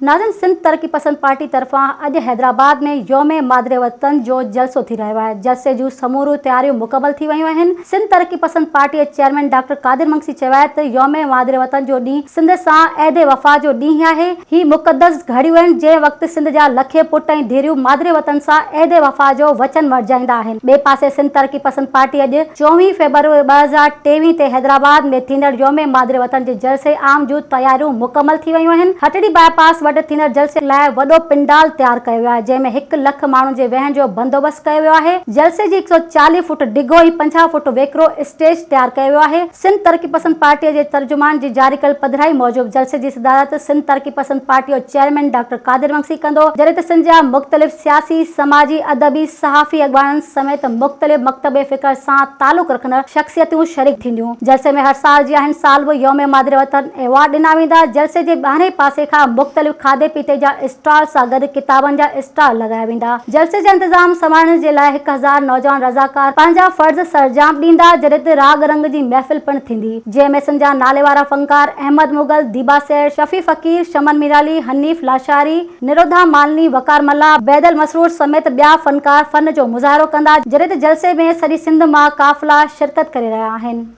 नाज़रीन, सिंध तरक़ी पसंद पार्टी तरफ़ां अॼु हैदराबाद में योम मादरे वतन जो जलसो थी रहियो आहे। जलसे जूं समूरियूं तयारियूं मुकमल थी वयूं आहिनि। सिंध तरक़ी पसंद पार्टी चेयरमैन डॉक्टर कादिर मंगसी चयो आहे त योम मादरे वतन जो ॾींहुं सिंध सां अहदे वफ़ा जो ॾींहुं आहे। ही मुक़दस घड़ियूं आहिनि जंहिं वक़्तु सिंध जा लखे पुट ऐं धीअरूं मादरे वतन सां अहदे वफ़ा जो वचन वठजाईंदा आहिनि। ॿिए पासे सिंध तरक़ी पसंद पार्टी अॼु 24 फ़रवरी 2023 ते हैदराबाद में थींदड़ योम मादरे वतन जे जलसे आम जूं तयारियूं मुकमल थी वयूं आहिनि। हटड़ी बाईपास वटि थींदड़ जलसे लाइ वॾो पिंडाल तयार कयो वियो आहे, जंहिंमें 1 लख माण्हुनि जे वेहण जो बंदोबस्त कयो वियो आहे। जलसे जी 140 फुट डिघो ऐं 50 फुट वेकिरो स्टेज तयार कयो वियो आहे। सिंध तरक़ी पसंद पार्टीअ जे तर्जुमान जी जारी कयल पधिराई मूजिबि जलसे जी सदारत सिंध तरक़ी पसंद पार्टी जो चेयरमैन डॉक्टर कादिर मंगसी कंदो, जॾहिं त सिंध जा मुख़्तलिफ़ सियासी, समाजी, अदबी, सहाफ़ी अॻवाननि समेत मुख़्तलिफ़ मकतबे फ़िक्र सां तालुक़ रखंदड़ शख़्सियतूं शरीक थींदियूं। जलसे में हर साल जी आहिनि साल बि योम मादरे वतन एवार्ड ॾिना वेंदा। जलसे जे ॿाहिरें पासे खां मुख़्तलिफ़ खाधे पीते जा स्टॉल सां गॾु किताबनि जा स्टॉल लॻाया वेंदा। जलसे जा इंतज़ाम संभालण जे लाइ 1000 नौजवान रज़ाकार पंहिंजा फ़र्ज़ सरजाम ॾींदा, जॾहिं त राग रंग जी महफ़िल पिणु थींदी, जंहिंमें सिंध जा नालेवारा फ़नकार अहमद मुग़ल, दीबा सैर, शफ़ी फ़कीर, शमन मीराली, हनीफ़ लाशारी, निरोधा मालनी, वकार मल्ला, बैदल मसरूर समेत ॿिया फ़नकार फ़न जो मुज़ाहिरो कंदा, जॾहिं त जलसे में सॼी सिंध मां काफ़िला शिरकत करे रहिया आहिनि।